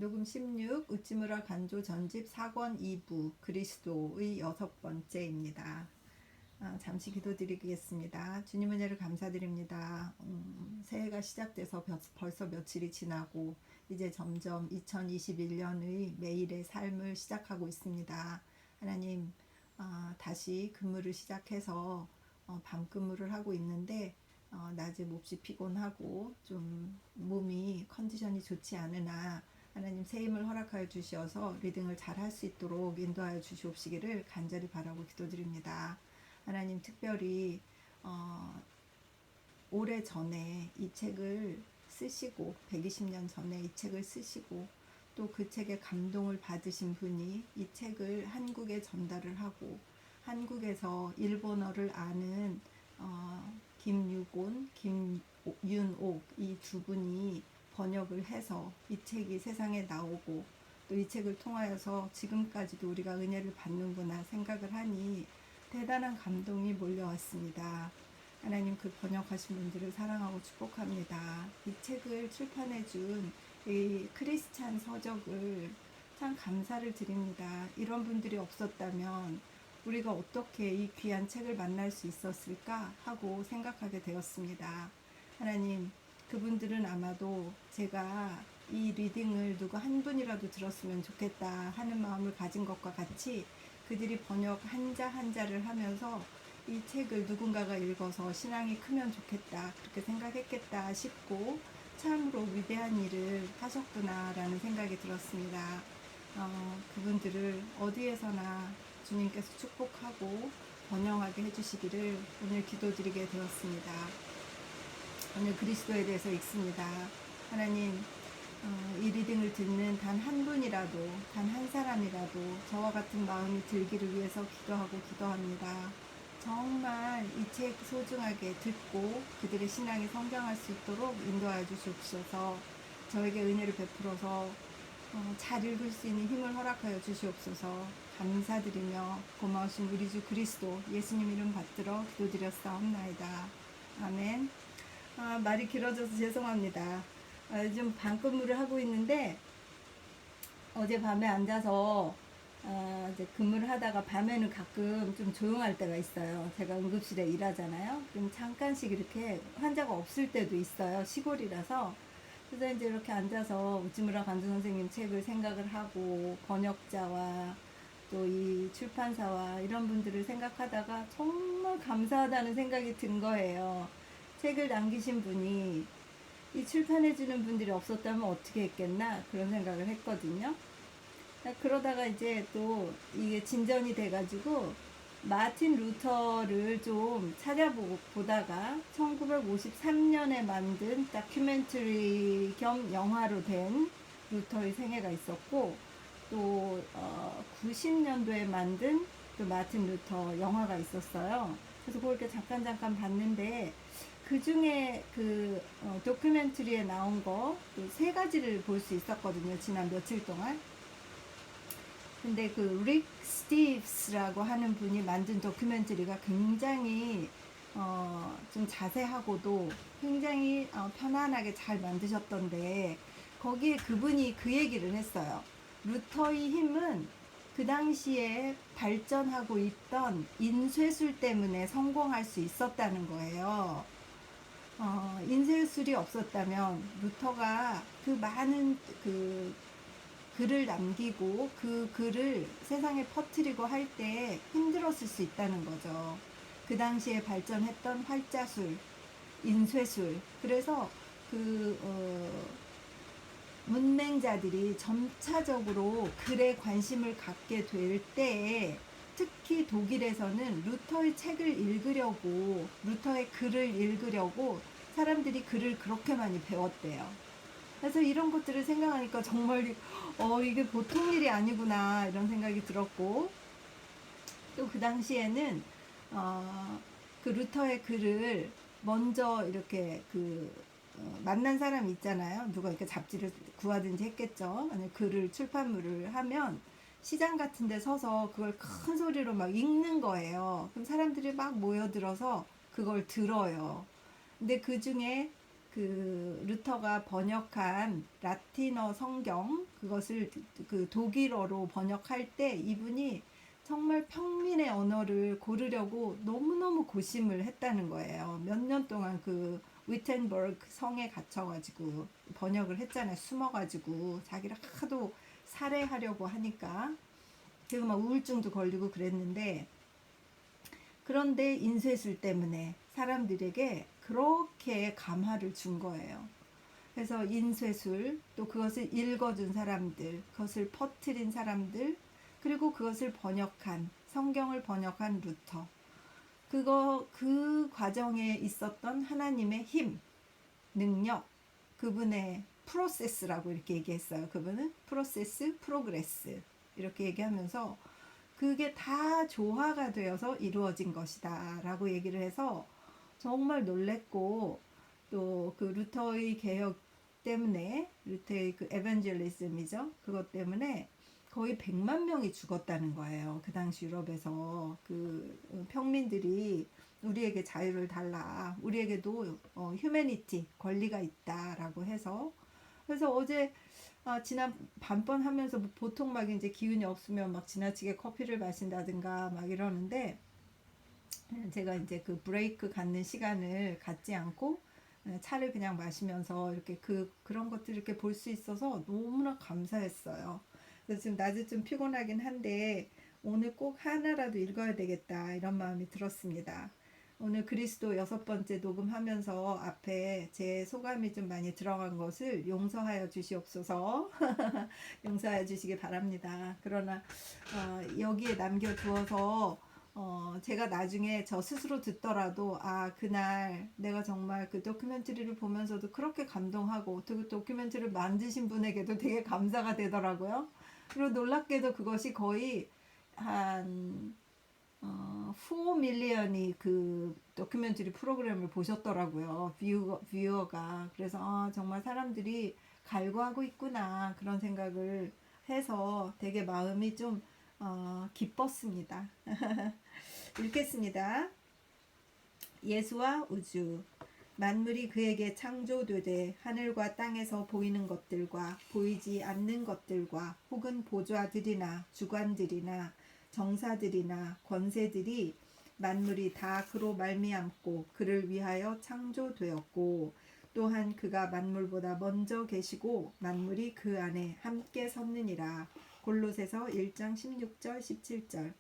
녹음 16 우찌무라 간조 전집 4권 2부 그리스도의 6번째입니다. 잠시 기도드리겠습니다. 주님 은혜를 감사드립니다. 새해가 시작돼서 벌써 며칠이 지나고 이제 점점 2021년의 매일의 삶을 시작하고 있습니다. 하나님, 다시 근무를 시작해서 밤 근무를 하고 있는데 낮에 몹시 피곤하고 좀 몸이 컨디션이 좋지 않으나 하나님 새 힘을 허락하여 주시어서 리딩을 잘 할 수 있도록 인도하여 주시옵시기를 간절히 바라고 기도드립니다. 하나님 특별히 오래 전에 이 책을 쓰시고 120년 전에 이 책을 쓰시고 또 그 책에 감동을 받으신 분이 이 책을 한국에 전달을 하고 한국에서 일본어를 아는 김유곤, 김윤옥 이 두 분이 번역을 해서 이 책이 세상에 나오고 또 이 책을 통하여서 지금까지도 우리가 은혜를 받는구나 생각을 하니 대단한 감동이 몰려왔습니다. 하나님 그 번역하신 분들을 사랑하고 축복합니다. 이 책을 출판해준 이 크리스찬 서적을 참 감사를 드립니다. 이런 분들이 없었다면 우리가 어떻게 이 귀한 책을 만날 수 있었을까 하고 생각하게 되었습니다. 하나님, 그분들은 아마도 제가 이 리딩을 누구 한 분이라도 들었으면 좋겠다 하는 마음을 가진 것과 같이 그들이 번역 한자 한자를 하면서 이 책을 누군가가 읽어서 신앙이 크면 좋겠다 그렇게 생각했겠다 싶고 참으로 위대한 일을 하셨구나 라는 생각이 들었습니다. 그분들을 어디에서나 주님께서 축복하고 번영하게 해주시기를 오늘 기도드리게 되었습니다. 오늘 그리스도에 대해서 읽습니다. 하나님, 이 리딩을 듣는 단 한 분이라도, 단 한 사람이라도 저와 같은 마음이 들기를 위해서 기도합니다. 정말 이 책 소중하게 듣고 그들의 신앙이 성장할 수 있도록 인도하여 주시옵소서. 저에게 은혜를 베풀어서 잘 읽을 수 있는 힘을 허락하여 주시옵소서. 감사드리며 고마우신 우리 주 그리스도 예수님 이름 받들어 기도드렸사옵나이다. 아멘. 말이 길어져서 죄송합니다. 요즘 밤근무를 하고 있는데 어젯밤에 앉아서 이제 근무를 하다가 밤에는 가끔 좀 조용할 때가 있어요. 제가 응급실에 일하잖아요. 그럼 잠깐씩 이렇게 환자가 없을 때도 있어요. 시골이라서. 그래서 이제 이렇게 앉아서 우찌무라 간조 선생님 책을 생각을 하고 번역자와 또 이 출판사와 이런 분들을 생각하다가 정말 감사하다는 생각이 든 거예요. 책을 남기신 분이 이 출판해주는 분들이 없었다면 어떻게 했겠나 그런 생각을 했거든요. 그러다가 이제 또 이게 진전이 돼가지고 마틴 루터를 좀 찾아보다가 1953년에 만든 다큐멘터리 겸 영화로 된 루터의 생애가 있었고 또 90년도에 만든 또 마틴 루터 영화가 있었어요. 그래서 그걸 잠깐 봤는데 그 중에 그 다큐멘터리에 나온 거 세 가지를 볼 수 있었거든요. 지난 며칠 동안. 근데 그 릭 스티브스라고 하는 분이 만든 다큐멘터리가 굉장히 좀 자세하고도 굉장히 편안하게 잘 만드셨던데 거기에 그분이 그 얘기를 했어요. 루터의 힘은 그 당시에 발전하고 있던 인쇄술 때문에 성공할 수 있었다는 거예요. 인쇄술이 없었다면 루터가 그 많은 그 글을 남기고 그 글을 세상에 퍼뜨리고 할 때 힘들었을 수 있다는 거죠. 그 당시에 발전했던 활자술, 인쇄술. 그래서 문맹자들이 점차적으로 글에 관심을 갖게 될 때에 특히 독일에서는 루터의 책을 읽으려고, 루터의 글을 읽으려고 사람들이 글을 그렇게 많이 배웠대요. 그래서 이런 것들을 생각하니까 정말 이게 보통 일이 아니구나 이런 생각이 들었고 또 그 당시에는 그 루터의 글을 먼저 이렇게 만난 사람이 있잖아요. 누가 이렇게 잡지를 구하든지 했겠죠. 만약 글을 출판물을 하면 시장 같은 데 서서 그걸 큰 소리로 막 읽는 거예요. 그럼 사람들이 막 모여들어서 그걸 들어요. 근데 그 중에 루터가 번역한 라틴어 성경, 그것을 그 독일어로 번역할 때 이분이 정말 평민의 언어를 고르려고 너무너무 고심을 했다는 거예요. 몇 년 동안 그 위텐버그 성에 갇혀가지고 번역을 했잖아요. 숨어가지고 자기를 하도 살해하려고 하니까. 그리고 막 우울증도 걸리고 그랬는데, 그런데 인쇄술 때문에 사람들에게 그렇게 감화를 준 거예요. 그래서 인쇄술, 또 그것을 읽어준 사람들, 그것을 퍼뜨린 사람들, 그리고 그것을 번역한, 성경을 번역한 루터. 그 과정에 있었던 하나님의 힘, 능력, 그분의 프로세스라고 이렇게 얘기했어요. 그분은 프로세스, 프로그레스. 이렇게 얘기하면서 그게 다 조화가 되어서 이루어진 것이다 라고 얘기를 해서 정말 놀랬고, 또 그 루터의 개혁 때문에, 루터의 그 에반젤리즘이죠, 그것 때문에 거의 100만 명이 죽었다는 거예요. 그 당시 유럽에서. 그 평민들이 우리에게 자유를 달라, 우리에게도 휴머니티, 권리가 있다라고 해서. 그래서 어제 지난 밤번 하면서 뭐 보통 막 이제 기운이 없으면 막 지나치게 커피를 마신다든가 막 이러는데, 제가 이제 그 브레이크 갖는 시간을 갖지 않고 차를 그냥 마시면서 이렇게 그런 것들 이렇게 볼 수 있어서 너무나 감사했어요. 그래서 지금 낮에 좀 피곤하긴 한데 오늘 꼭 하나라도 읽어야 되겠다 이런 마음이 들었습니다. 오늘 그리스도 6번째 녹음하면서 앞에 제 소감이 좀 많이 들어간 것을 용서하여 주시옵소서. 용서해 주시기 바랍니다. 그러나 여기에 남겨두어서 제가 나중에 저 스스로 듣더라도 그날 내가 정말 그 다큐멘터리를 보면서도 그렇게 감동하고, 그 다큐멘터리를 만드신 분에게도 되게 감사가 되더라고요. 그리고 놀랍게도 그것이 거의 한 4밀리언이 그 다큐멘터리 프로그램을 보셨더라고요. 뷰어가. 그래서 정말 사람들이 갈구하고 있구나 그런 생각을 해서 되게 마음이 좀 기뻤습니다. 읽겠습니다. 예수와 우주. 만물이 그에게 창조되되 하늘과 땅에서 보이는 것들과 보이지 않는 것들과 혹은 보좌들이나 주관들이나 정사들이나 권세들이 만물이 다 그로 말미암고 그를 위하여 창조되었고, 또한 그가 만물보다 먼저 계시고 만물이 그 안에 함께 섰느니라. 골로새서 1장 16절 17절.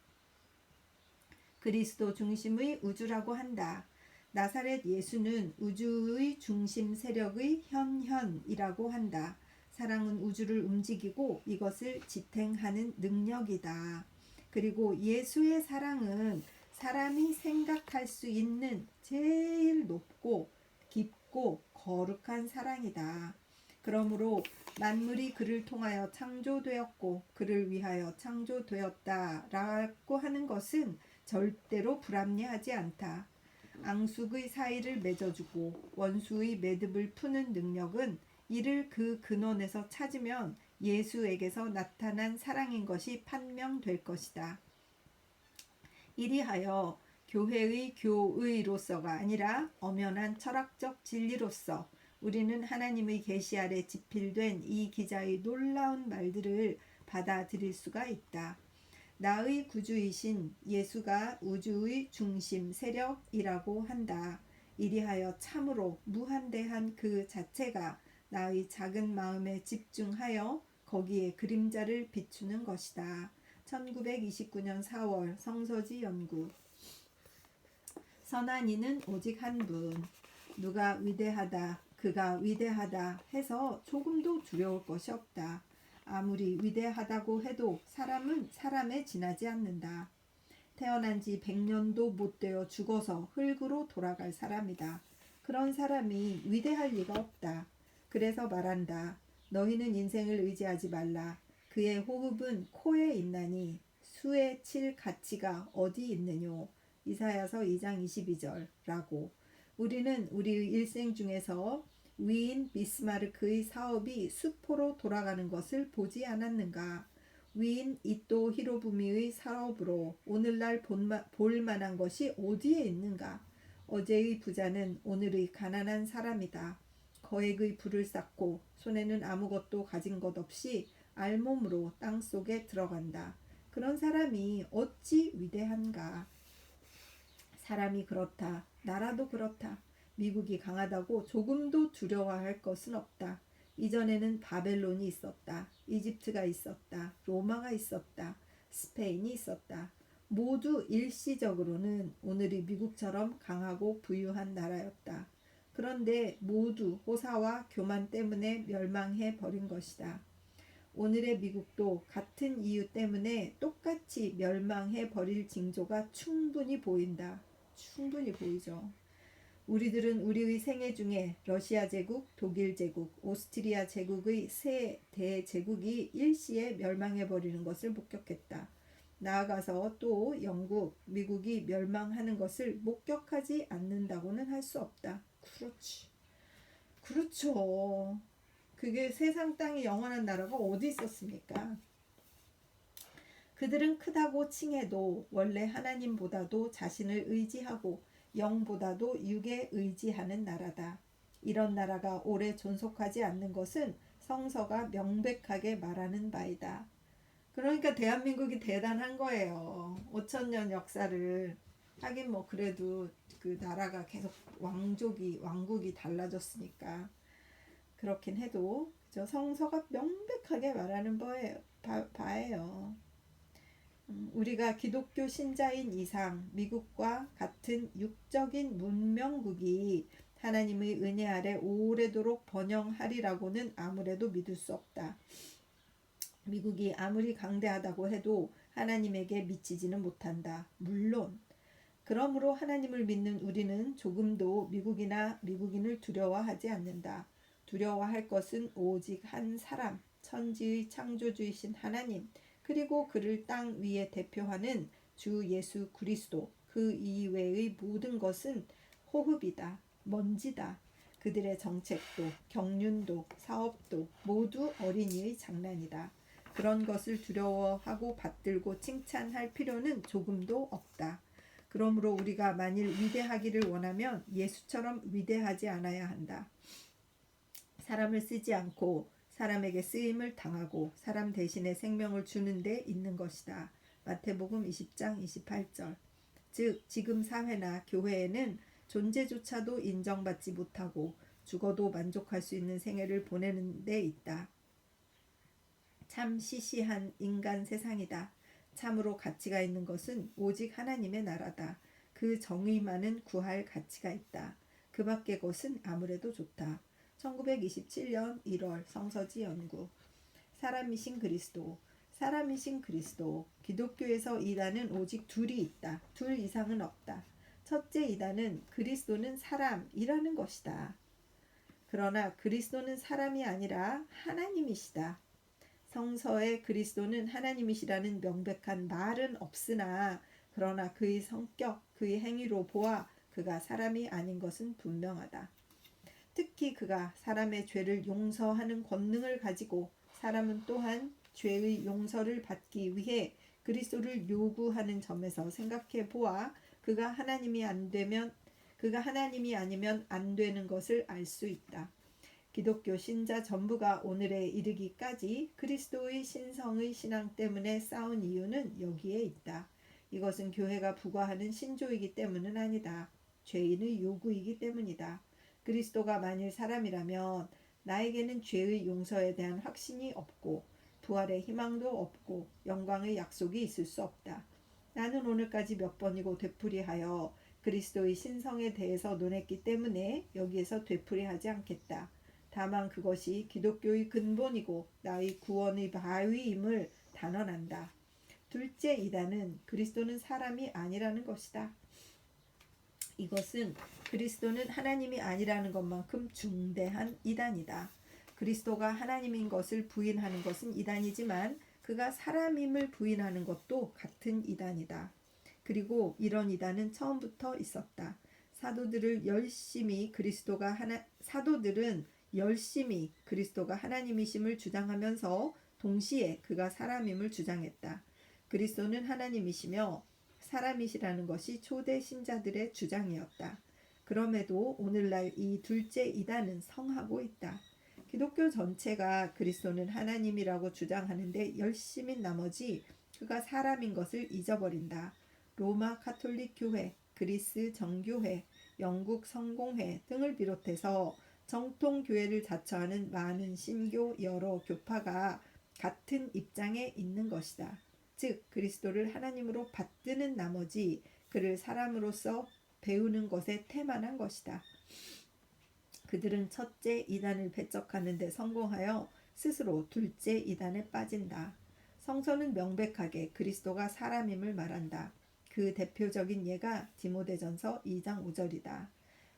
그리스도 중심의 우주라고 한다. 나사렛 예수는 우주의 중심 세력의 현현이라고 한다. 사랑은 우주를 움직이고 이것을 지탱하는 능력이다. 그리고 예수의 사랑은 사람이 생각할 수 있는 제일 높고 깊고 거룩한 사랑이다. 그러므로 만물이 그를 통하여 창조되었고 그를 위하여 창조되었다라고 하는 것은 절대로 불합리하지 않다. 앙숙의 사이를 맺어주고 원수의 매듭을 푸는 능력은 이를 그 근원에서 찾으면 예수에게서 나타난 사랑인 것이 판명될 것이다. 이리하여 교회의 교의로서가 아니라 엄연한 철학적 진리로서 우리는 하나님의 계시 아래 지필된 이 기자의 놀라운 말들을 받아들일 수가 있다. 나의 구주이신 예수가 우주의 중심 세력이라고 한다. 이리하여 참으로 무한대한 그 자체가 나의 작은 마음에 집중하여 거기에 그림자를 비추는 것이다. 1929년 4월 성서지 연구. 선한 이는 오직 한 분. 누가 위대하다, 그가 위대하다 해서 조금도 두려울 것이 없다. 아무리 위대하다고 해도 사람은 사람에 지나지 않는다. 태어난 지 100년도 못 되어 죽어서 흙으로 돌아갈 사람이다. 그런 사람이 위대할 리가 없다. 그래서 말한다. 너희는 인생을 의지하지 말라. 그의 호흡은 코에 있나니 수에 칠 가치가 어디 있느뇨. 이사야서 2장 22절라고. 우리는 우리의 일생 중에서 위인 비스마르크의 사업이 수포로 돌아가는 것을 보지 않았는가? 위인 이토 히로부미의 사업으로 오늘날 볼 만한 것이 어디에 있는가? 어제의 부자는 오늘의 가난한 사람이다. 거액의 부를 쌓고 손에는 아무것도 가진 것 없이 알몸으로 땅 속에 들어간다. 그런 사람이 어찌 위대한가. 사람이 그렇다. 나라도 그렇다. 미국이 강하다고 조금도 두려워할 것은 없다. 이전에는 바벨론이 있었다. 이집트가 있었다. 로마가 있었다. 스페인이 있었다. 모두 일시적으로는 오늘의 미국처럼 강하고 부유한 나라였다. 그런데 모두 호사와 교만 때문에 멸망해 버린 것이다. 오늘의 미국도 같은 이유 때문에 똑같이 멸망해 버릴 징조가 충분히 보인다. 충분히 보이죠. 우리들은 우리의 생애 중에 러시아 제국, 독일 제국, 오스트리아 제국의 세 대제국이 일시에 멸망해 버리는 것을 목격했다. 나아가서 또 영국, 미국이 멸망하는 것을 목격하지 않는다고는 할 수 없다. 그렇죠. 그게 세상 땅에 영원한 나라가 어디 있었습니까? 그들은 크다고 칭해도 원래 하나님보다도 자신을 의지하고 영보다도 육에 의지하는 나라다. 이런 나라가 오래 존속하지 않는 것은 성서가 명백하게 말하는 바이다. 그러니까 대한민국이 대단한 거예요. 5천년 역사를 하긴 뭐 그래도 그 나라가 계속 왕국이 달라졌으니까 그렇긴 해도 그죠? 성서가 명백하게 말하는 바예요. 우리가 기독교 신자인 이상 미국과 같은 육적인 문명국이 하나님의 은혜 아래 오래도록 번영하리라고는 아무래도 믿을 수 없다. 미국이 아무리 강대하다고 해도 하나님에게 미치지는 못한다. 물론 그러므로 하나님을 믿는 우리는 조금도 미국이나 미국인을 두려워하지 않는다. 두려워할 것은 오직 한 사람, 천지의 창조주이신 하나님, 그리고 그를 땅 위에 대표하는 주 예수 그리스도, 그 이외의 모든 것은 호흡이다, 먼지다. 그들의 정책도, 경륜도, 사업도 모두 어린이의 장난이다. 그런 것을 두려워하고 받들고 칭찬할 필요는 조금도 없다. 그러므로 우리가 만일 위대하기를 원하면 예수처럼 위대하지 않아야 한다. 사람을 쓰지 않고 사람에게 쓰임을 당하고 사람 대신에 생명을 주는 데 있는 것이다. 마태복음 20장 28절. 즉 지금 사회나 교회에는 존재조차도 인정받지 못하고 죽어도 만족할 수 있는 생애를 보내는 데 있다. 참 시시한 인간 세상이다. 참으로 가치가 있는 것은 오직 하나님의 나라다. 그 정의만은 구할 가치가 있다. 그 밖의 것은 아무래도 좋다. 1927년 1월 성서지 연구. 사람이신 그리스도. 기독교에서 이단은 오직 둘이 있다. 둘 이상은 없다. 첫째 이단은 그리스도는 사람이라는 것이다. 그러나 그리스도는 사람이 아니라 하나님이시다. 성서에 그리스도는 하나님이시라는 명백한 말은 없으나 그러나 그의 성격, 그의 행위로 보아 그가 사람이 아닌 것은 분명하다. 특히 그가 사람의 죄를 용서하는 권능을 가지고 사람은 또한 죄의 용서를 받기 위해 그리스도를 요구하는 점에서 생각해 보아 그가 하나님이 아니면 안 되는 것을 알 수 있다. 기독교 신자 전부가 오늘에 이르기까지 그리스도의 신성의 신앙 때문에 싸운 이유는 여기에 있다. 이것은 교회가 부과하는 신조이기 때문은 아니다. 죄인의 요구이기 때문이다. 그리스도가 만일 사람이라면 나에게는 죄의 용서에 대한 확신이 없고 부활의 희망도 없고 영광의 약속이 있을 수 없다. 나는 오늘까지 몇 번이고 되풀이하여 그리스도의 신성에 대해서 논했기 때문에 여기에서 되풀이하지 않겠다. 다만 그것이 기독교의 근본이고 나의 구원의 바위임을 단언한다. 둘째 이단은 그리스도는 사람이 아니라는 것이다. 이것은 그리스도는 하나님이 아니라는 것만큼 중대한 이단이다. 그리스도가 하나님인 것을 부인하는 것은 이단이지만 그가 사람임을 부인하는 것도 같은 이단이다. 그리고 이런 이단은 처음부터 있었다. 사도들은 열심히 그리스도가 하나님이심을 주장하면서 동시에 그가 사람임을 주장했다. 그리스도는 하나님이시며 사람이시라는 것이 초대 신자들의 주장이었다. 그럼에도 오늘날 이 둘째 이단은 성하고 있다. 기독교 전체가 그리스도는 하나님이라고 주장하는데 열심인 나머지 그가 사람인 것을 잊어버린다. 로마 가톨릭 교회, 그리스 정교회, 영국 성공회 등을 비롯해서 정통 교회를 자처하는 많은 신교 여러 교파가 같은 입장에 있는 것이다. 즉 그리스도를 하나님으로 받드는 나머지 그를 사람으로서 배우는 것에 태만한 것이다. 그들은 첫째 이단을 배척하는 데 성공하여 스스로 둘째 이단에 빠진다. 성서는 명백하게 그리스도가 사람임을 말한다. 그 대표적인 예가 디모데전서 2장 5절이다.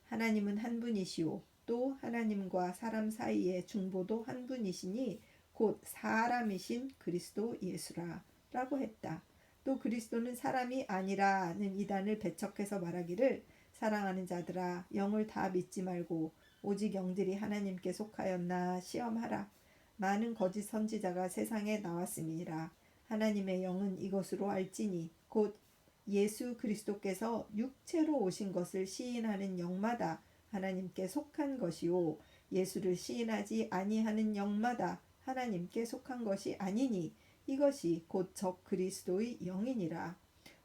하나님은 한 분이시오. 또 하나님과 사람 사이의 중보도 한 분이시니 곧 사람이신 그리스도 예수라 라고 했다. 또 그리스도는 사람이 아니라는 이단을 배척해서 말하기를 사랑하는 자들아 영을 다 믿지 말고 오직 영들이 하나님께 속하였나 시험하라. 많은 거짓 선지자가 세상에 나왔음이니라. 하나님의 영은 이것으로 알지니 곧 예수 그리스도께서 육체로 오신 것을 시인하는 영마다 하나님께 속한 것이요 예수를 시인하지 아니하는 영마다 하나님께 속한 것이 아니니 이것이 곧 적 그리스도의 영이니라.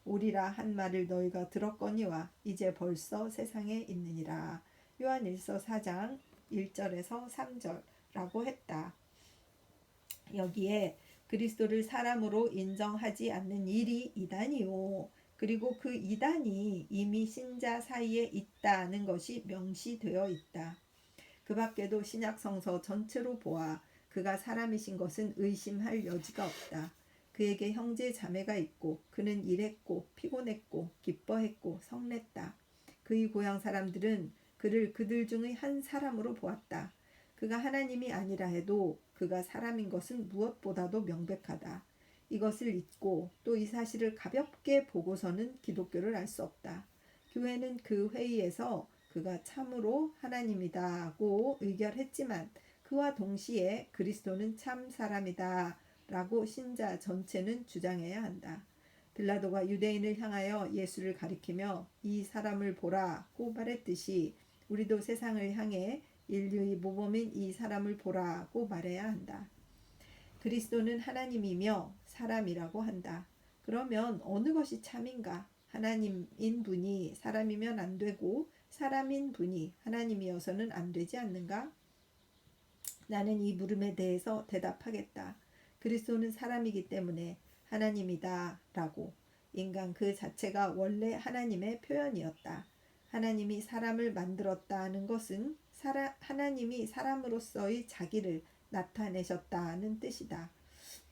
오리라 한 말을 너희가 들었거니와 이제 벌써 세상에 있느니라. 요한일서 4장 1절에서 3절라고 했다. 여기에 그리스도를 사람으로 인정하지 않는 일이 이단이요. 그리고 그 이단이 이미 신자 사이에 있다는 것이 명시되어 있다. 그 밖에도 신약성서 전체로 보아 그가 사람이신 것은 의심할 여지가 없다. 그에게 형제 자매가 있고 그는 일했고 피곤했고 기뻐했고 성냈다. 그의 고향 사람들은 그를 그들 중의 한 사람으로 보았다. 그가 하나님이 아니라 해도 그가 사람인 것은 무엇보다도 명백하다. 이것을 잊고 또 이 사실을 가볍게 보고서는 기독교를 알 수 없다. 교회는 그 회의에서 그가 참으로 하나님이다고 의결했지만 그와 동시에 그리스도는 참 사람이다 라고 신자 전체는 주장해야 한다. 빌라도가 유대인을 향하여 예수를 가리키며 이 사람을 보라고 말했듯이 우리도 세상을 향해 인류의 모범인 이 사람을 보라고 말해야 한다. 그리스도는 하나님이며 사람이라고 한다. 그러면 어느 것이 참인가? 하나님인 분이 사람이면 안 되고 사람인 분이 하나님이어서는 안 되지 않는가? 나는 이 물음에 대해서 대답하겠다. 그리스도는 사람이기 때문에 하나님이다 라고. 인간 그 자체가 원래 하나님의 표현이었다. 하나님이 사람을 만들었다는 것은 하나님이 사람으로서의 자기를 나타내셨다는 뜻이다.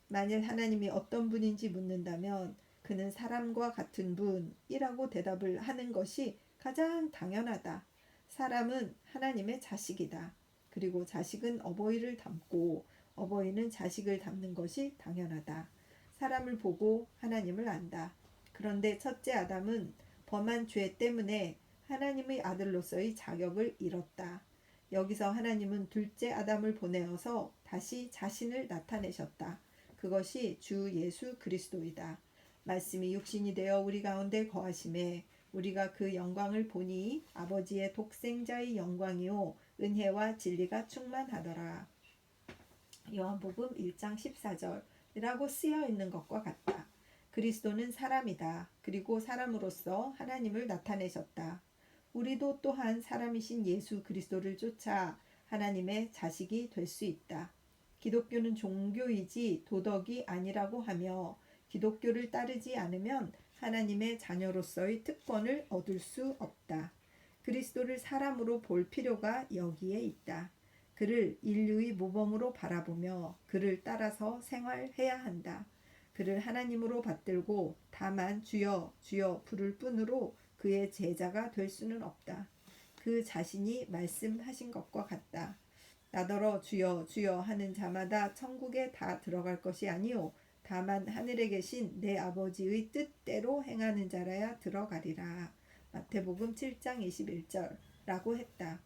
만일 하나님이 어떤 분인지 묻는다면 그는 사람과 같은 분이라고 대답을 하는 것이 가장 당연하다. 사람은 하나님의 자식이다. 그리고 자식은 어버이를 닮고 어버이는 자식을 닮는 것이 당연하다. 사람을 보고 하나님을 안다. 그런데 첫째 아담은 범한 죄 때문에 하나님의 아들로서의 자격을 잃었다. 여기서 하나님은 둘째 아담을 보내어서 다시 자신을 나타내셨다. 그것이 주 예수 그리스도이다. 말씀이 육신이 되어 우리 가운데 거하심에 우리가 그 영광을 보니 아버지의 독생자의 영광이요 은혜와 진리가 충만하더라. 요한복음 1장 14절이라고 쓰여 있는 것과 같다. 그리스도는 사람이다. 그리고 사람으로서 하나님을 나타내셨다. 우리도 또한 사람이신 예수 그리스도를 쫓아 하나님의 자식이 될 수 있다. 기독교는 종교이지 도덕이 아니라고 하며 기독교를 따르지 않으면 하나님의 자녀로서의 특권을 얻을 수 없다. 그리스도를 사람으로 볼 필요가 여기에 있다. 그를 인류의 모범으로 바라보며 그를 따라서 생활해야 한다. 그를 하나님으로 받들고 다만 주여 주여 부를 뿐으로 그의 제자가 될 수는 없다. 그 자신이 말씀하신 것과 같다. 나더러 주여 주여 하는 자마다 천국에 다 들어갈 것이 아니오 다만 하늘에 계신 내 아버지의 뜻대로 행하는 자라야 들어가리라. 마태복음 7장 21절라고 했다.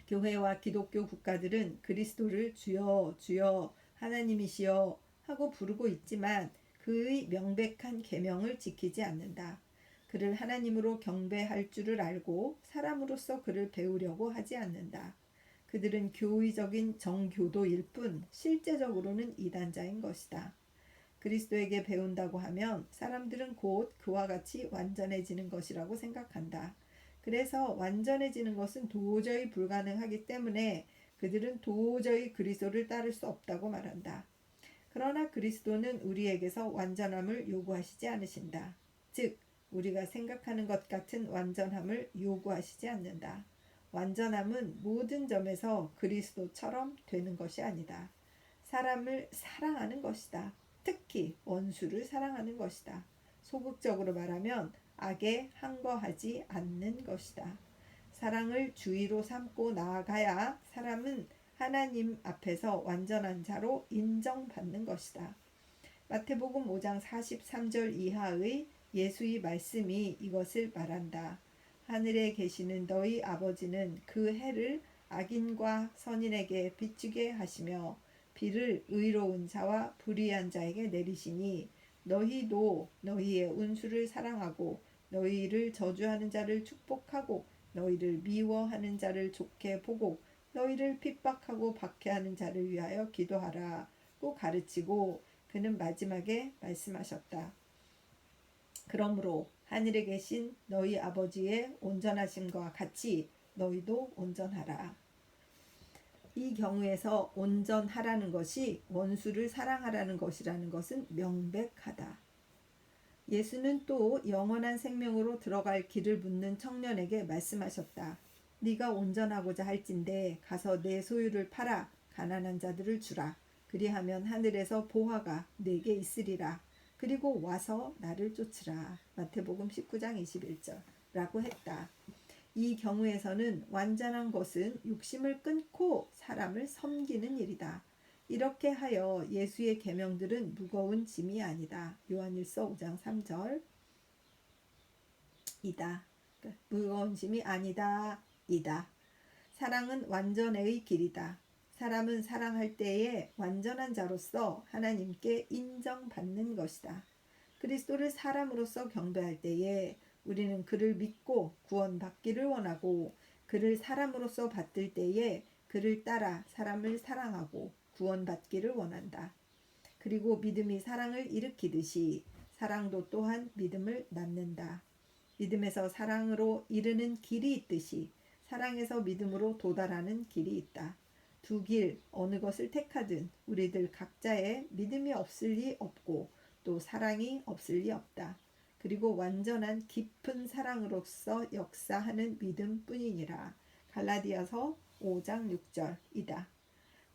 교회와 기독교 국가들은 그리스도를 주여 주여 하나님이시여 하고 부르고 있지만 그의 명백한 계명을 지키지 않는다. 그를 하나님으로 경배할 줄을 알고 사람으로서 그를 배우려고 하지 않는다. 그들은 교의적인 정교도일 뿐 실제적으로는 이단자인 것이다. 그리스도에게 배운다고 하면 사람들은 곧 그와 같이 완전해지는 것이라고 생각한다. 그래서 완전해지는 것은 도저히 불가능하기 때문에 그들은 도저히 그리스도를 따를 수 없다고 말한다. 그러나 그리스도는 우리에게서 완전함을 요구하시지 않으신다. 즉, 우리가 생각하는 것 같은 완전함을 요구하시지 않는다. 완전함은 모든 점에서 그리스도처럼 되는 것이 아니다. 사람을 사랑하는 것이다. 특히 원수를 사랑하는 것이다. 소극적으로 말하면 악에 항거하지 않는 것이다. 사랑을 주의로 삼고 나아가야 사람은 하나님 앞에서 완전한 자로 인정받는 것이다. 마태복음 5장 43절 이하의 예수의 말씀이 이것을 말한다. 하늘에 계시는 너희 아버지는 그 해를 악인과 선인에게 비추게 하시며 비를 의로운 자와 불의한 자에게 내리시니 너희도 너희의 운수를 사랑하고 너희를 저주하는 자를 축복하고 너희를 미워하는 자를 좋게 보고 너희를 핍박하고 박해하는 자를 위하여 기도하라고 가르치고 그는 마지막에 말씀하셨다. 그러므로 하늘에 계신 너희 아버지의 온전하심과 같이 너희도 온전하라. 이 경우에서 온전하라는 것이 원수를 사랑하라는 것이라는 것은 명백하다. 예수는 또 영원한 생명으로 들어갈 길을 묻는 청년에게 말씀하셨다. 네가 온전하고자 할진대 가서 내 소유를 팔아 가난한 자들을 주라. 그리하면 하늘에서 보화가 네게 있으리라. 그리고 와서 나를 쫓으라. 마태복음 19장 21절라고 했다. 이 경우에서는 완전한 것은 욕심을 끊고 사람을 섬기는 일이다. 이렇게 하여 예수의 계명들은 무거운 짐이 아니다. 요한일서 5장 3절 이다. 무거운 짐이 아니다. 이다. 사랑은 완전의 길이다. 사람은 사랑할 때에 완전한 자로서 하나님께 인정받는 것이다. 그리스도를 사람으로서 경배할 때에 우리는 그를 믿고 구원받기를 원하고 그를 사람으로서 받들 때에 그를 따라 사람을 사랑하고 구원받기를 원한다. 그리고 믿음이 사랑을 일으키듯이 사랑도 또한 믿음을 낳는다. 믿음에서 사랑으로 이르는 길이 있듯이 사랑에서 믿음으로 도달하는 길이 있다. 두 길 어느 것을 택하든 우리들 각자의 믿음이 없을 리 없고 또 사랑이 없을 리 없다. 그리고 완전한 깊은 사랑으로서 역사하는 믿음뿐이니라. 갈라디아서 5장 6절이다.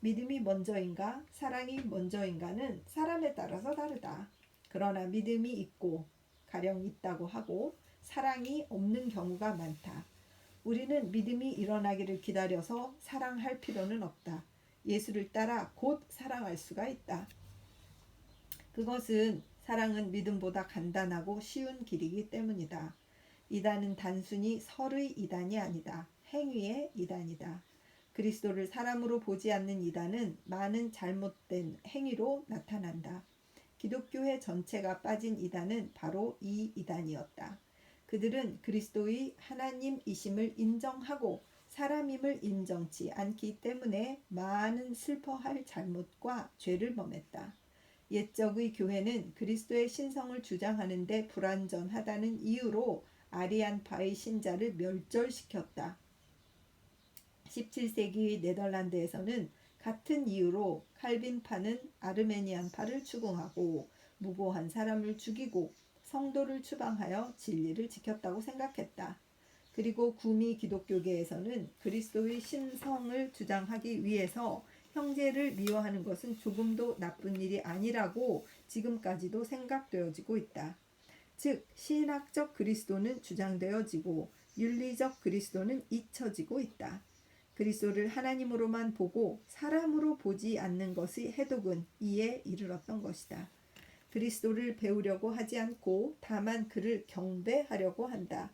믿음이 먼저인가 사랑이 먼저인가는 사람에 따라서 다르다. 그러나 믿음이 있고 가령 있다고 하고 사랑이 없는 경우가 많다. 우리는 믿음이 일어나기를 기다려서 사랑할 필요는 없다. 예수를 따라 곧 사랑할 수가 있다. 그것은 사랑은 믿음보다 간단하고 쉬운 길이기 때문이다. 이단은 단순히 설의 이단이 아니다. 행위의 이단이다. 그리스도를 사람으로 보지 않는 이단은 많은 잘못된 행위로 나타난다. 기독교회 전체가 빠진 이단은 바로 이 이단이었다. 그들은 그리스도의 하나님이심을 인정하고 사람임을 인정치 않기 때문에 많은 슬퍼할 잘못과 죄를 범했다. 옛적의 교회는 그리스도의 신성을 주장하는 데 불완전하다는 이유로 아리안파의 신자를 멸절시켰다. 17세기 네덜란드에서는 같은 이유로 칼빈파는 아르메니안파를 추궁하고 무고한 사람을 죽이고 성도를 추방하여 진리를 지켰다고 생각했다. 그리고 구미 기독교계에서는 그리스도의 신성을 주장하기 위해서 형제를 미워하는 것은 조금도 나쁜 일이 아니라고 지금까지도 생각되어지고 있다. 즉 신학적 그리스도는 주장되어지고 윤리적 그리스도는 잊혀지고 있다. 그리스도를 하나님으로만 보고 사람으로 보지 않는 것의 해독은 이에 이르렀던 것이다. 그리스도를 배우려고 하지 않고 다만 그를 경배하려고 한다.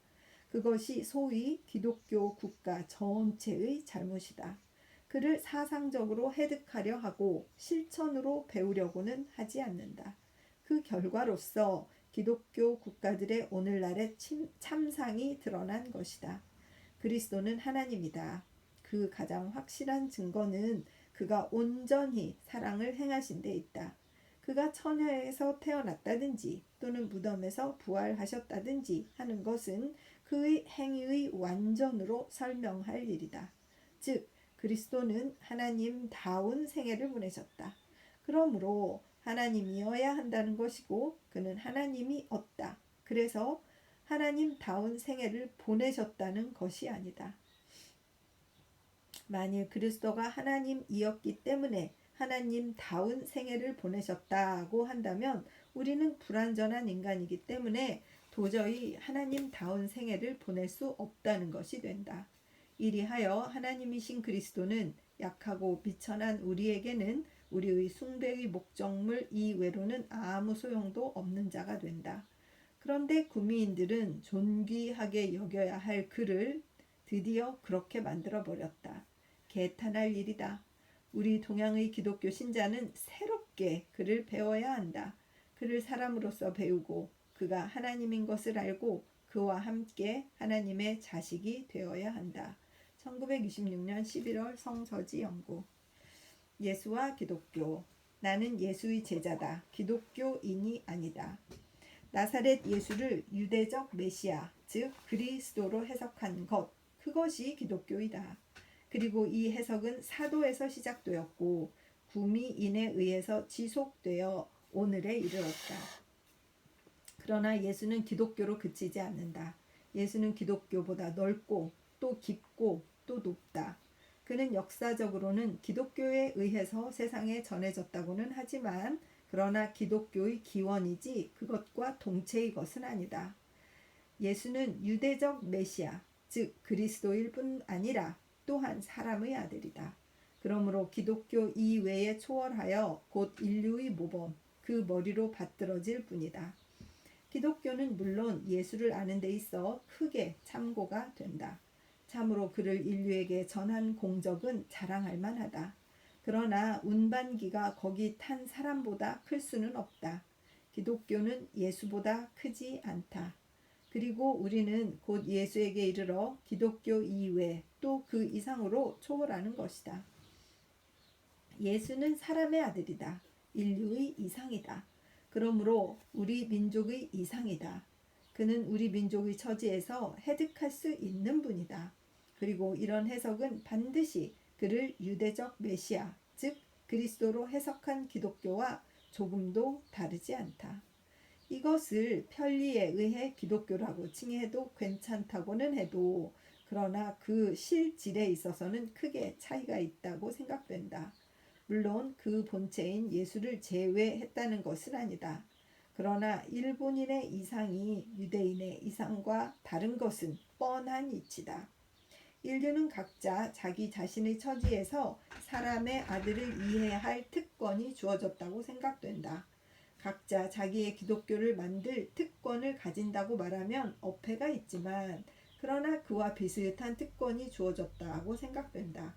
그것이 소위 기독교 국가 전체의 잘못이다. 그를 사상적으로 해득하려 하고 실천으로 배우려고는 하지 않는다. 그 결과로서 기독교 국가들의 오늘날의 참상이 드러난 것이다. 그리스도는 하나님이다. 그 가장 확실한 증거는 그가 온전히 사랑을 행하신 데 있다. 그가 처녀에서 태어났다든지 또는 무덤에서 부활하셨다든지 하는 것은 그의 행위의 완전으로 설명할 일이다. 즉 그리스도는 하나님다운 생애를 보내셨다. 그러므로 하나님이어야 한다는 것이고 그는 하나님이 없다. 그래서 하나님다운 생애를 보내셨다는 것이 아니다. 만일 그리스도가 하나님이었기 때문에 하나님다운 생애를 보내셨다고 한다면 우리는 불완전한 인간이기 때문에 도저히 하나님다운 생애를 보낼 수 없다는 것이 된다. 이리하여 하나님이신 그리스도는 약하고 비천한 우리에게는 우리의 숭배의 목적물 이외로는 아무 소용도 없는 자가 된다. 그런데 구미인들은 존귀하게 여겨야 할 그를 드디어 그렇게 만들어버렸다. 개탄할 일이다. 우리 동양의 기독교 신자는 새롭게 그를 배워야 한다. 그를 사람으로서 배우고 그가 하나님인 것을 알고 그와 함께 하나님의 자식이 되어야 한다. 1966년 11월 성서지 연구. 예수와 기독교. 나는 예수의 제자다. 기독교인이 아니다. 나사렛 예수를 유대적 메시아, 즉 그리스도로 해석한 것, 그것이 기독교이다. 그리고 이 해석은 사도에서 시작되었고 구미인에 의해서 지속되어 오늘에 이르렀다. 그러나 예수는 기독교로 그치지 않는다. 예수는 기독교보다 넓고 또 깊고 또 높다. 그는 역사적으로는 기독교에 의해서 세상에 전해졌다고는 하지만 그러나 기독교의 기원이지 그것과 동체의 것은 아니다. 예수는 유대적 메시아, 즉 그리스도일 뿐 아니라 또한 사람의 아들이다. 그러므로 기독교 이외에 초월하여 곧 인류의 모범, 그 머리로 받들어질 뿐이다. 기독교는 물론 예수를 아는 데 있어 크게 참고가 된다. 참으로 그를 인류에게 전한 공적은 자랑할 만하다. 그러나 운반기가 거기 탄 사람보다 클 수는 없다. 기독교는 예수보다 크지 않다. 그리고 우리는 곧 예수에게 이르러 기독교 이외 또 그 이상으로 초월하는 것이다. 예수는 사람의 아들이다. 인류의 이상이다. 그러므로 우리 민족의 이상이다. 그는 우리 민족의 처지에서 해득할 수 있는 분이다. 그리고 이런 해석은 반드시 그를 유대적 메시아, 즉 그리스도로 해석한 기독교와 조금도 다르지 않다. 이것을 편리에 의해 기독교라고 칭해도 괜찮다고는 해도 그러나 그 실질에 있어서는 크게 차이가 있다고 생각된다. 물론 그 본체인 예수를 제외했다는 것은 아니다. 그러나 일본인의 이상이 유대인의 이상과 다른 것은 뻔한 이치다. 인류는 각자 자기 자신의 처지에서 사람의 아들을 이해할 특권이 주어졌다고 생각된다. 각자 자기의 기독교를 만들 특권을 가진다고 말하면 어폐가 있지만 그러나 그와 비슷한 특권이 주어졌다고 생각된다.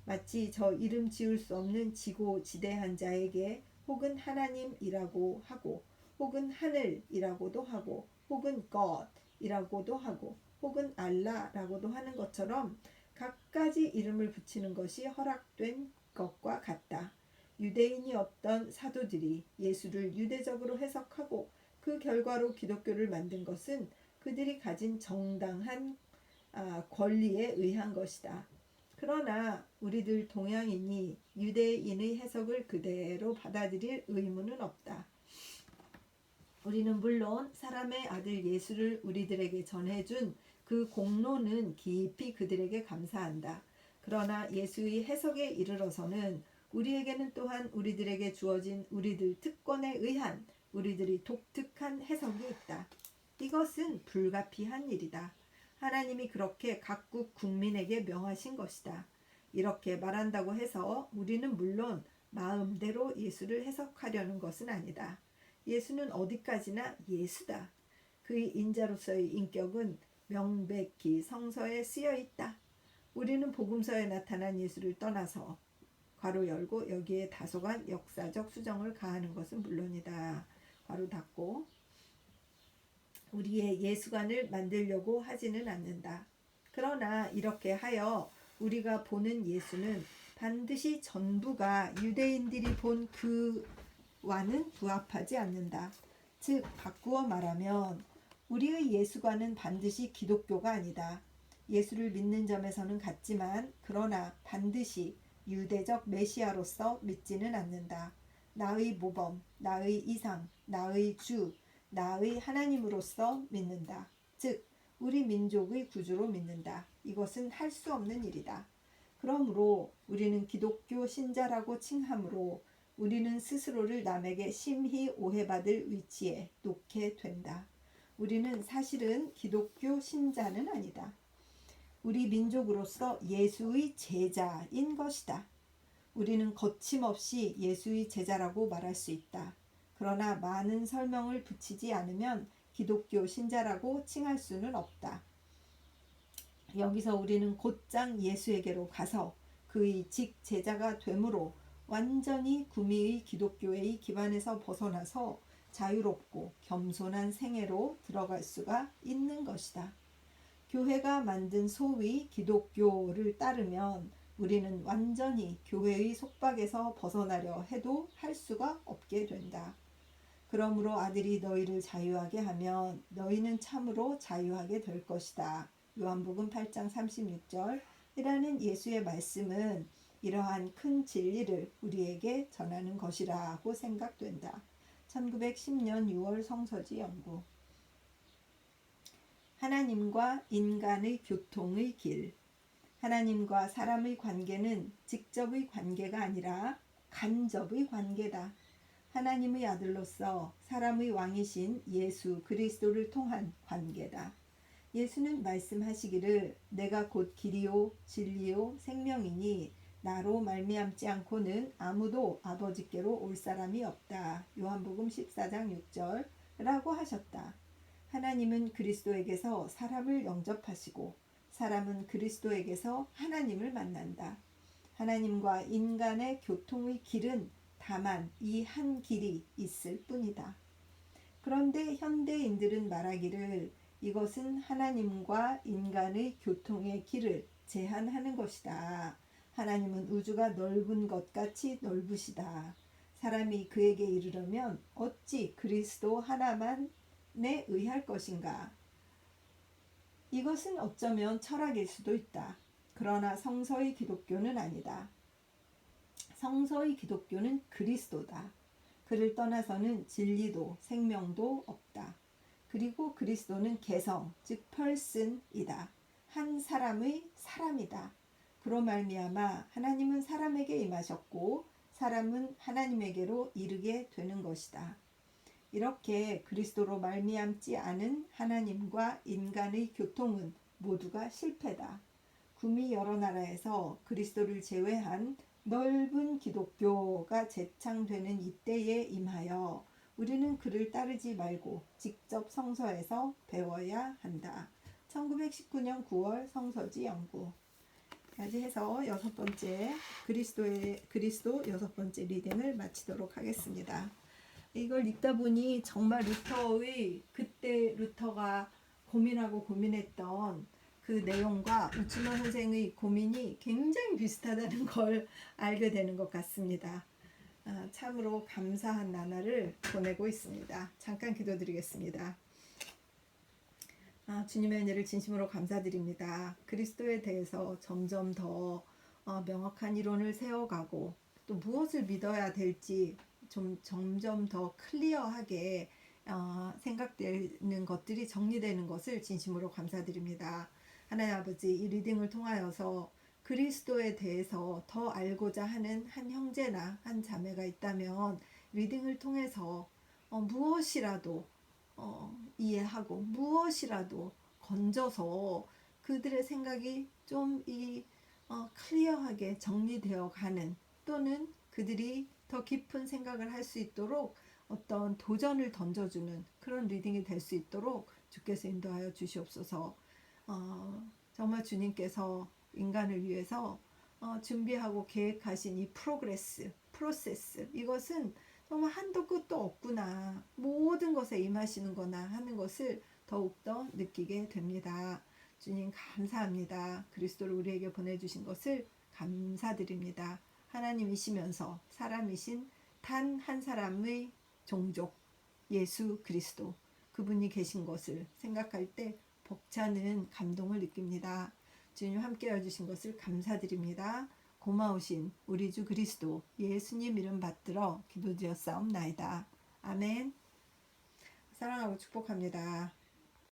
마치 저 이름 지을 수 없는 지고지대한 자에게 혹은 하나님이라고 하고 혹은 하늘이라고도 하고 혹은 God이라고도 하고 혹은 알라라고도 하는 것처럼 갖가지 이름을 붙이는 것이 허락된 것과 같다. 유대인이었던 사도들이 예수를 유대적으로 해석하고 그 결과로 기독교를 만든 것은 그들이 가진 정당한 권리에 의한 것이다. 그러나 우리들 동양인이 유대인의 해석을 그대로 받아들일 의무는 없다. 우리는 물론 사람의 아들 예수를 우리들에게 전해준 그 공로는 깊이 그들에게 감사한다. 그러나 예수의 해석에 이르러서는 우리에게는 또한 우리들에게 주어진 우리들 특권에 의한 우리들이 독특한 해석이 있다. 이것은 불가피한 일이다. 하나님이 그렇게 각국 국민에게 명하신 것이다. 이렇게 말한다고 해서 우리는 물론 마음대로 예수를 해석하려는 것은 아니다. 예수는 어디까지나 예수다. 그의 인자로서의 인격은 명백히 성서에 쓰여 있다. 우리는 복음서에 나타난 예수를 떠나서 괄호 열고 여기에 다소간 역사적 수정을 가하는 것은 물론이다. 괄호 닫고 우리의 예수관을 만들려고 하지는 않는다. 그러나 이렇게 하여 우리가 보는 예수는 반드시 전부가 유대인들이 본 그와는 부합하지 않는다. 즉 바꾸어 말하면 우리의 예수관은 반드시 기독교가 아니다. 예수를 믿는 점에서는 같지만 그러나 반드시 유대적 메시아로서 믿지는 않는다. 나의 모범, 나의 이상, 나의 주, 나의 하나님으로서 믿는다. 즉 우리 민족의 구주로 믿는다. 이것은 할 수 없는 일이다. 그러므로 우리는 기독교 신자라고 칭함으로 우리는 스스로를 남에게 심히 오해받을 위치에 놓게 된다. 우리는 사실은 기독교 신자는 아니다. 우리 민족으로서 예수의 제자인 것이다. 우리는 거침없이 예수의 제자라고 말할 수 있다. 그러나 많은 설명을 붙이지 않으면 기독교 신자라고 칭할 수는 없다. 여기서 우리는 곧장 예수에게로 가서 그의 직 제자가 되므로 완전히 구미의 기독교의 기반에서 벗어나서 자유롭고 겸손한 생애로 들어갈 수가 있는 것이다. 교회가 만든 소위 기독교를 따르면 우리는 완전히 교회의 속박에서 벗어나려 해도 할 수가 없게 된다. 그러므로 아들이 너희를 자유하게 하면 너희는 참으로 자유하게 될 것이다. 요한복음 8장 36절이라는 예수의 말씀은 이러한 큰 진리를 우리에게 전하는 것이라고 생각된다. 1910년 6월 성서지 연구. 하나님과 인간의 교통의 길. 하나님과 사람의 관계는 직접의 관계가 아니라 간접의 관계다. 하나님의 아들로서 사람의 왕이신 예수 그리스도를 통한 관계다. 예수는 말씀하시기를 내가 곧 길이요 진리요 생명이니 나로 말미암지 않고는 아무도 아버지께로 올 사람이 없다. 요한복음 14장 6절라고 하셨다. 하나님은 그리스도에게서 사람을 영접하시고 사람은 그리스도에게서 하나님을 만난다. 하나님과 인간의 교통의 길은 다만 이 한 길이 있을 뿐이다. 그런데 현대인들은 말하기를 이것은 하나님과 인간의 교통의 길을 제한하는 것이다. 하나님은 우주가 넓은 것 같이 넓으시다. 사람이 그에게 이르려면 어찌 그리스도 하나만에 의할 것인가? 이것은 어쩌면 철학일 수도 있다. 그러나 성서의 기독교는 아니다. 성서의 기독교는 그리스도다. 그를 떠나서는 진리도 생명도 없다. 그리고 그리스도는 개성, 즉 person이다. 한 사람의 사람이다. 그로 말미암아 하나님은 사람에게 임하셨고 사람은 하나님에게로 이르게 되는 것이다. 이렇게 그리스도로 말미암지 않은 하나님과 인간의 교통은 모두가 실패다. 구미 여러 나라에서 그리스도를 제외한 넓은 기독교가 재창되는 이때에 임하여 우리는 그를 따르지 말고 직접 성서에서 배워야 한다. 1919년 9월 성서지 연구. 까지 해서 그리스도 여섯 번째 리딩을 마치도록 하겠습니다. 이걸 읽다 보니 정말 그때 루터가 고민했던 그 내용과 우츠마 선생의 고민이 굉장히 비슷하다는 걸 알게 되는 것 같습니다. 참으로 감사한 나날을 보내고 있습니다. 잠깐 기도드리겠습니다. 주님의 은혜를 진심으로 감사드립니다. 그리스도에 대해서 점점 더 명확한 이론을 세워가고 또 무엇을 믿어야 될지 점점 더 클리어하게 생각되는 것들이 정리되는 것을 진심으로 감사드립니다. 하나님 아버지, 이 리딩을 통하여서 그리스도에 대해서 더 알고자 하는 한 형제나 한 자매가 있다면 리딩을 통해서 무엇이라도 이해하고 무엇이라도 건져서 그들의 생각이 좀 클리어하게 정리되어 가는, 또는 그들이 더 깊은 생각을 할 수 있도록 어떤 도전을 던져주는 그런 리딩이 될 수 있도록 주께서 인도하여 주시옵소서. 정말 주님께서 인간을 위해서 준비하고 계획하신 이 프로세스, 이것은 정말 한도 끝도 없구나, 모든 것에 임하시는구나 하는 것을 더욱더 느끼게 됩니다. 주님 감사합니다. 그리스도를 우리에게 보내주신 것을 감사드립니다. 하나님이시면서 사람이신 단 한 사람의 종족 예수 그리스도 그분이 계신 것을 생각할 때 벅차는 감동을 느낍니다. 주님 함께 해주신 것을 감사드립니다. 고마우신 우리 주 그리스도 예수님 이름 받들어 기도드렸사옵나이다. 아멘. 사랑하고 축복합니다.